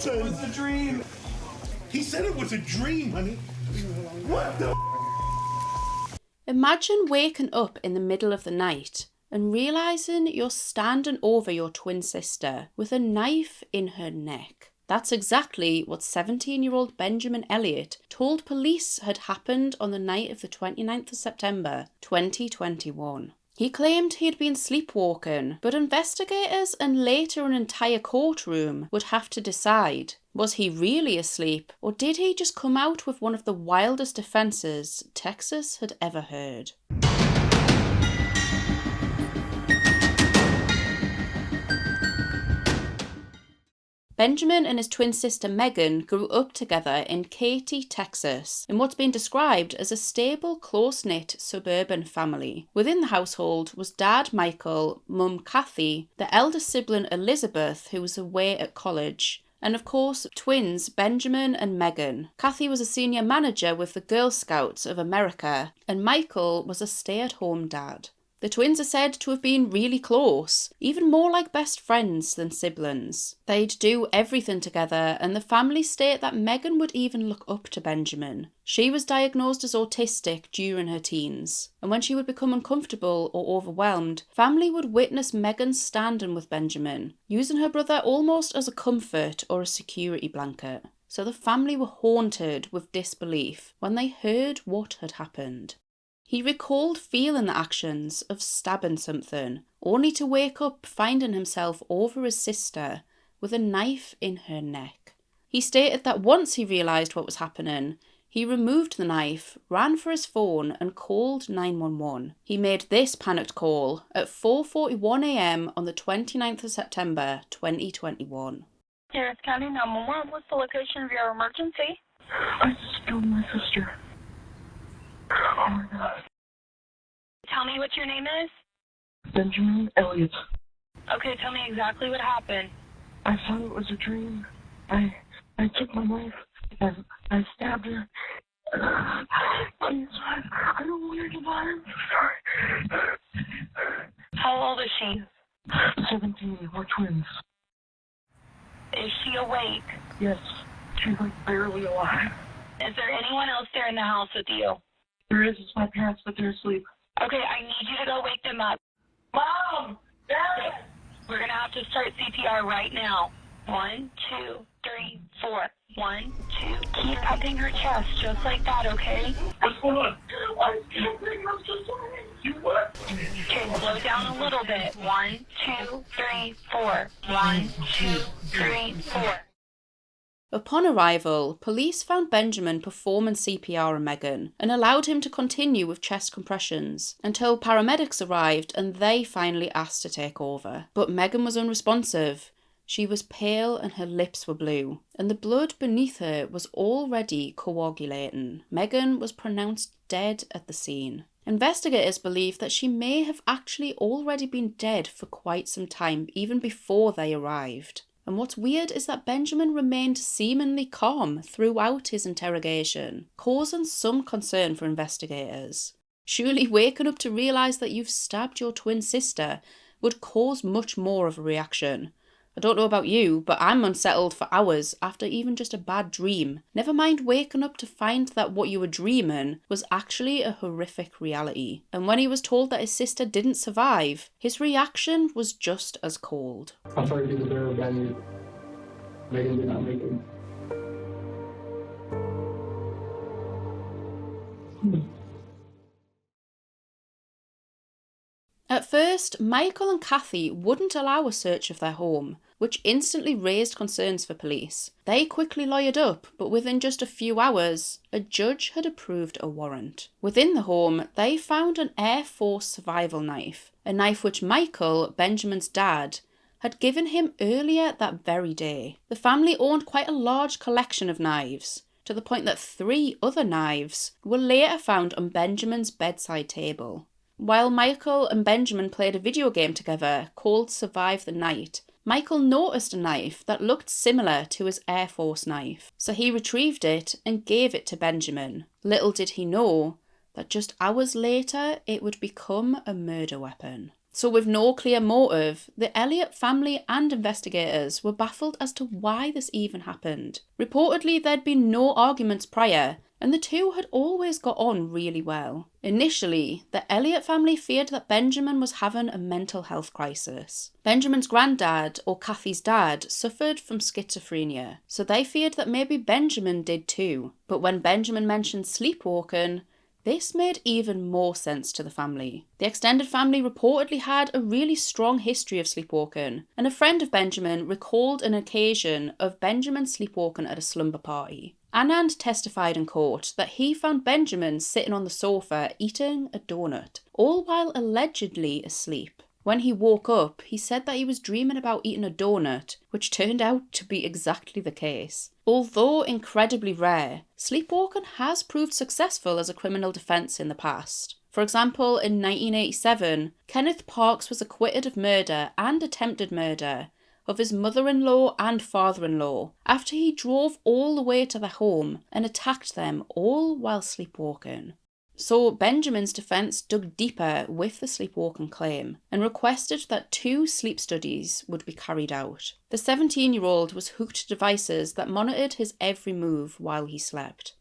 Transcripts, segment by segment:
It was a dream. He said it was a dream, honey. What the? Imagine waking up in the middle of the night and realising you're standing over your twin sister with a knife in her neck. That's exactly what 17-year-old Benjamin Elliott told police had happened on the night of the 29th of September 2021. He claimed he had been sleepwalking, but investigators and later an entire courtroom would have to decide, was he really asleep, or did he just come out with one of the wildest defences Texas had ever heard? Benjamin and his twin sister Meghan grew up together in Katy, Texas, in what's been described as a stable, close-knit suburban family. Within the household was Dad Michael, Mum Kathy, the eldest sibling Elizabeth, who was away at college, and of course twins Benjamin and Meghan. Kathy was a senior manager with the Girl Scouts of America, and Michael was a stay-at-home dad. The twins are said to have been really close, even more like best friends than siblings. They'd do everything together, and the family state that Meghan would even look up to Benjamin. She was diagnosed as autistic during her teens, and when she would become uncomfortable or overwhelmed, family would witness Meghan standing with Benjamin, using her brother almost as a comfort or a security blanket. So the family were haunted with disbelief when they heard what had happened. He recalled feeling the actions of stabbing something, only to wake up finding himself over his sister with a knife in her neck. He stated that once he realised what was happening, he removed the knife, ran for his phone and called 911. He made this panicked call at 4:41 a.m. on the 29th of September 2021. Harris County 911, what's the location of your emergency? I just killed my sister. Oh my God. Tell me what your name is? Benjamin Elliott. Okay, tell me exactly what happened. I thought it was a dream. I took my knife and I stabbed her. Please, I don't want her to die. I'm so sorry. How old is she? 17. We're twins. Is she awake? Yes. She's like barely alive. Is there anyone else there in the house with you? There is. It's my parents, but they're asleep. Okay, I need you to go wake them up. Mom! Dad! We're going to have to start CPR right now. 1, 2, 3, 4. 1, 2. Keep pumping her chest just like that, okay? What's going on? I can't think. I'm so sorry. You what? Okay, slow down a little bit. 1, 2, 3, 4. 1, 2, 3, 4. Upon arrival, police found Benjamin performing CPR on Meghan and allowed him to continue with chest compressions until paramedics arrived and they finally asked to take over. But Meghan was unresponsive. She was pale and her lips were blue, and the blood beneath her was already coagulating. Meghan was pronounced dead at the scene. Investigators believe that she may have actually already been dead for quite some time, even before they arrived. And what's weird is that Benjamin remained seemingly calm throughout his interrogation, causing some concern for investigators. Surely waking up to realise that you've stabbed your twin sister would cause much more of a reaction. I don't know about you, but I'm unsettled for hours after even just a bad dream. Never mind waking up to find that what you were dreaming was actually a horrific reality. And when he was told that his sister didn't survive, his reaction was just as cold. I'm sorry to be the bearer of bad news. Meghan did not make it. At first, Michael and Kathy wouldn't allow a search of their home, which instantly raised concerns for police. They quickly lawyered up, but within just a few hours, a judge had approved a warrant. Within the home, they found an Air Force survival knife, a knife which Michael, Benjamin's dad, had given him earlier that very day. The family owned quite a large collection of knives, to the point that 3 other knives were later found on Benjamin's bedside table. While Michael and Benjamin played a video game together called Survive the Night, Michael noticed a knife that looked similar to his Air Force knife, so he retrieved it and gave it to Benjamin. Little did he know that just hours later it would become a murder weapon. So with no clear motive, the Elliott family and investigators were baffled as to why this even happened. Reportedly, there'd been no arguments prior, and the two had always got on really well. Initially, the Elliott family feared that Benjamin was having a mental health crisis. Benjamin's granddad, or Kathy's dad, suffered from schizophrenia, so they feared that maybe Benjamin did too. But when Benjamin mentioned sleepwalking, this made even more sense to the family. The extended family reportedly had a really strong history of sleepwalking, and a friend of Benjamin recalled an occasion of Benjamin sleepwalking at a slumber party. Anand testified in court that he found Benjamin sitting on the sofa eating a donut, all while allegedly asleep. When he woke up, he said that he was dreaming about eating a donut, which turned out to be exactly the case. Although incredibly rare, sleepwalking has proved successful as a criminal defence in the past. For example, in 1987, Kenneth Parks was acquitted of murder and attempted murder of his mother-in-law and father-in-law after he drove all the way to their home and attacked them all while sleepwalking. So Benjamin's defence dug deeper with the sleepwalking claim and requested that 2 sleep studies would be carried out. The 17-year-old was hooked to devices that monitored his every move while he slept.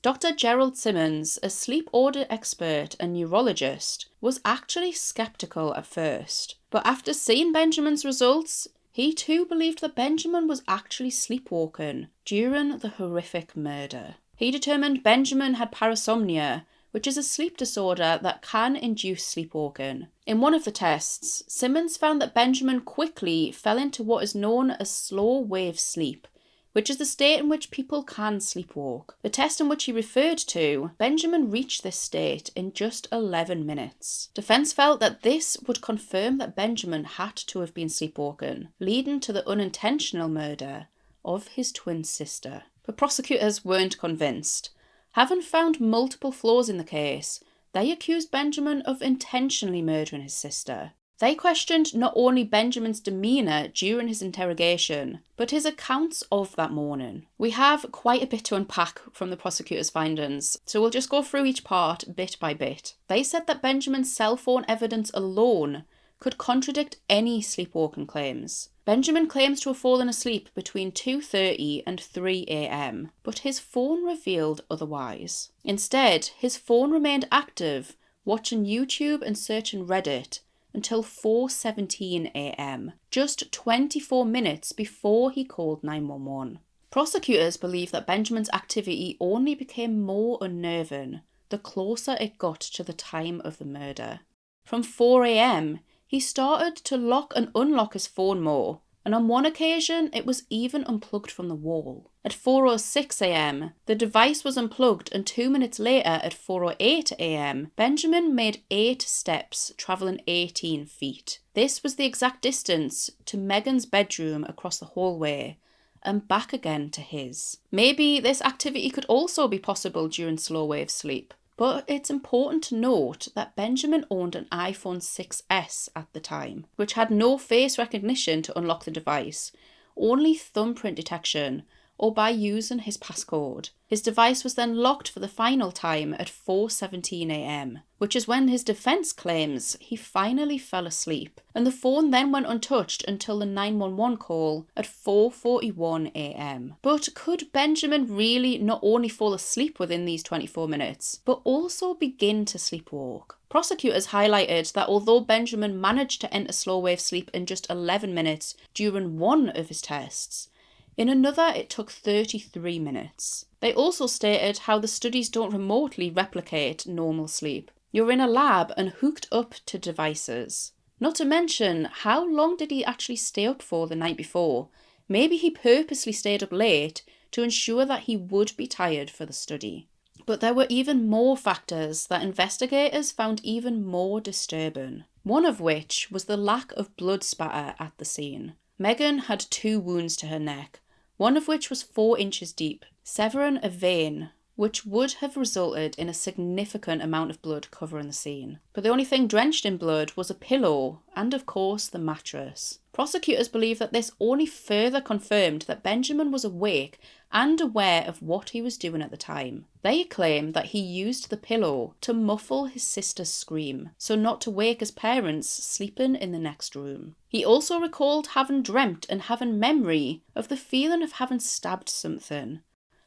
Dr. Gerald Simmons, a sleep audit expert and neurologist, was actually sceptical at first, but after seeing Benjamin's results, he too believed that Benjamin was actually sleepwalking during the horrific murder. He determined Benjamin had parasomnia, which is a sleep disorder that can induce sleepwalking. In one of the tests, Simmons found that Benjamin quickly fell into what is known as slow wave sleep, which is the state in which people can sleepwalk. The test in which he referred to, Benjamin reached this state in just 11 minutes. Defence felt that this would confirm that Benjamin had to have been sleepwalking, leading to the unintentional murder of his twin sister. But prosecutors weren't convinced. Having found multiple flaws in the case, they accused Benjamin of intentionally murdering his sister. They questioned not only Benjamin's demeanour during his interrogation, but his accounts of that morning. We have quite a bit to unpack from the prosecutor's findings, so we'll just go through each part bit by bit. They said that Benjamin's cell phone evidence alone could contradict any sleepwalking claims. Benjamin claims to have fallen asleep between 2:30 and 3 a.m, but his phone revealed otherwise. Instead, his phone remained active, watching YouTube and searching Reddit until 4:17 a.m, just 24 minutes before he called 911. Prosecutors believe that Benjamin's activity only became more unnerving the closer it got to the time of the murder. From 4 a.m, he started to lock and unlock his phone more, and on one occasion it was even unplugged from the wall. At 4:06 a.m, the device was unplugged, and 2 minutes later, at 4:08 a.m, Benjamin made 8 steps, travelling 18 feet. This was the exact distance to Meghan's bedroom across the hallway, and back again to his. Maybe this activity could also be possible during slow wave sleep. But it's important to note that Benjamin owned an iPhone 6S at the time, which had no face recognition to unlock the device, only thumbprint detection, or by using his passcode. His device was then locked for the final time at 4:17 a.m, which is when his defence claims he finally fell asleep, and the phone then went untouched until the 911 call at 4:41 a.m. But could Benjamin really not only fall asleep within these 24 minutes, but also begin to sleepwalk? Prosecutors highlighted that although Benjamin managed to enter slow wave sleep in just 11 minutes during one of his tests, in another it took 33 minutes. They also stated how the studies don't remotely replicate normal sleep. You're in a lab and hooked up to devices. Not to mention, how long did he actually stay up for the night before? Maybe he purposely stayed up late to ensure that he would be tired for the study. But there were even more factors that investigators found even more disturbing, one of which was the lack of blood spatter at the scene. Meghan had 2 wounds to her neck, one of which was 4 inches deep, severing a vein, which would have resulted in a significant amount of blood covering the scene. But the only thing drenched in blood was a pillow and, of course, the mattress. Prosecutors believe that this only further confirmed that Benjamin was awake and aware of what he was doing at the time. They claim that he used the pillow to muffle his sister's scream, so not to wake his parents sleeping in the next room. He also recalled having dreamt and having memory of the feeling of having stabbed something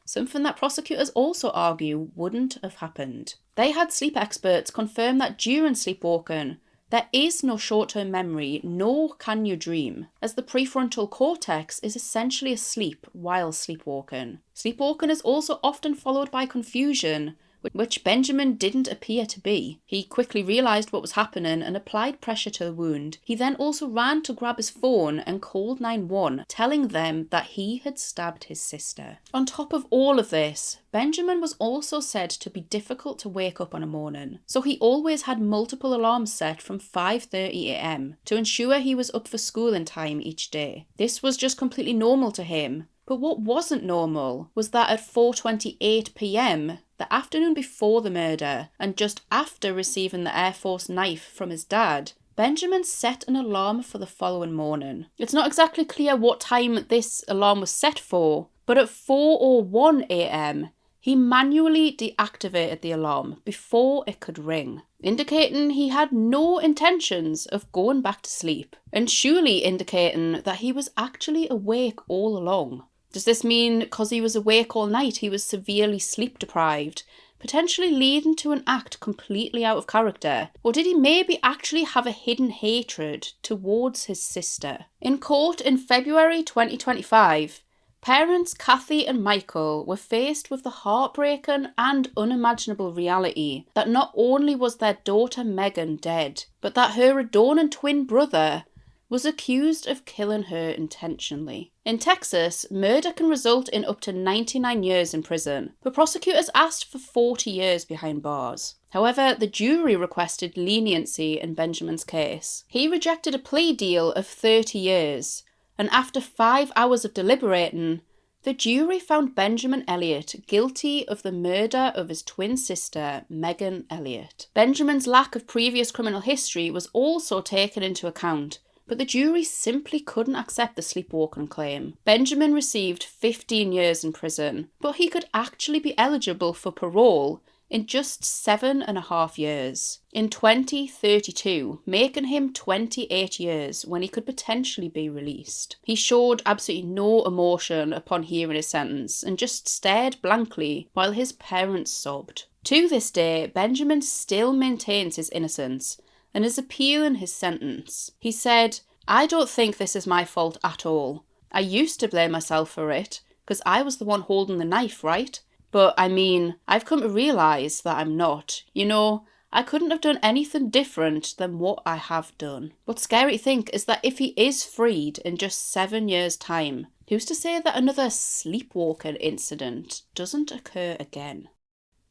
that prosecutors also argue wouldn't have happened. They had sleep experts confirm that during sleepwalking, there is no short-term memory, nor can you dream, as the prefrontal cortex is essentially asleep while sleepwalking. Sleepwalking is also often followed by confusion, which Benjamin didn't appear to be. He quickly realised what was happening and applied pressure to the wound. He then also ran to grab his phone and called 911, telling them that he had stabbed his sister. On top of all of this, Benjamin was also said to be difficult to wake up on a morning, so he always had multiple alarms set from 5:30 a.m. to ensure he was up for school in time each day. This was just completely normal to him. But what wasn't normal was that at 4:28 p.m, the afternoon before the murder, and just after receiving the Air Force knife from his dad, Benjamin set an alarm for the following morning. It's not exactly clear what time this alarm was set for, but at 4:01 a.m, he manually deactivated the alarm before it could ring, indicating he had no intentions of going back to sleep, and surely indicating that he was actually awake all along. Does this mean because he was awake all night he was severely sleep deprived, potentially leading to an act completely out of character? Or did he maybe actually have a hidden hatred towards his sister? In court in February 2025, parents Kathy and Michael were faced with the heartbreaking and unimaginable reality that not only was their daughter Meghan dead, but that her adorning twin brother was accused of killing her intentionally. In Texas, murder can result in up to 99 years in prison, but prosecutors asked for 40 years behind bars. However, the jury requested leniency in Benjamin's case. He rejected a plea deal of 30 years, and after 5 hours of deliberating, the jury found Benjamin Elliott guilty of the murder of his twin sister, Meghan Elliott. Benjamin's lack of previous criminal history was also taken into account, but the jury simply couldn't accept the sleepwalking claim. Benjamin received 15 years in prison, but he could actually be eligible for parole in just 7.5 years. In 2032, making him 28 years when he could potentially be released. He showed absolutely no emotion upon hearing his sentence and just stared blankly while his parents sobbed. To this day, Benjamin still maintains his innocence and is appealing his sentence. He said, "I don't think this is my fault at all. I used to blame myself for it, because I was the one holding the knife, right? But I mean, I've come to realise that I'm not. You know, I couldn't have done anything different than what I have done." What's scary to think is that if he is freed in just 7 years' time, who's to say that another sleepwalking incident doesn't occur again?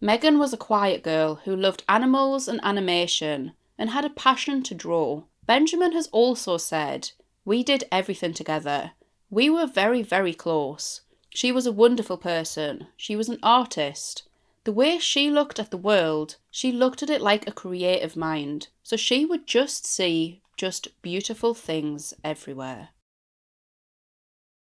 Meghan was a quiet girl who loved animals and animation, and had a passion to draw. Benjamin has also said, "We did everything together. We were very, very close. She was a wonderful person. She was an artist. The way she looked at the world, she looked at it like a creative mind. So she would just see just beautiful things everywhere."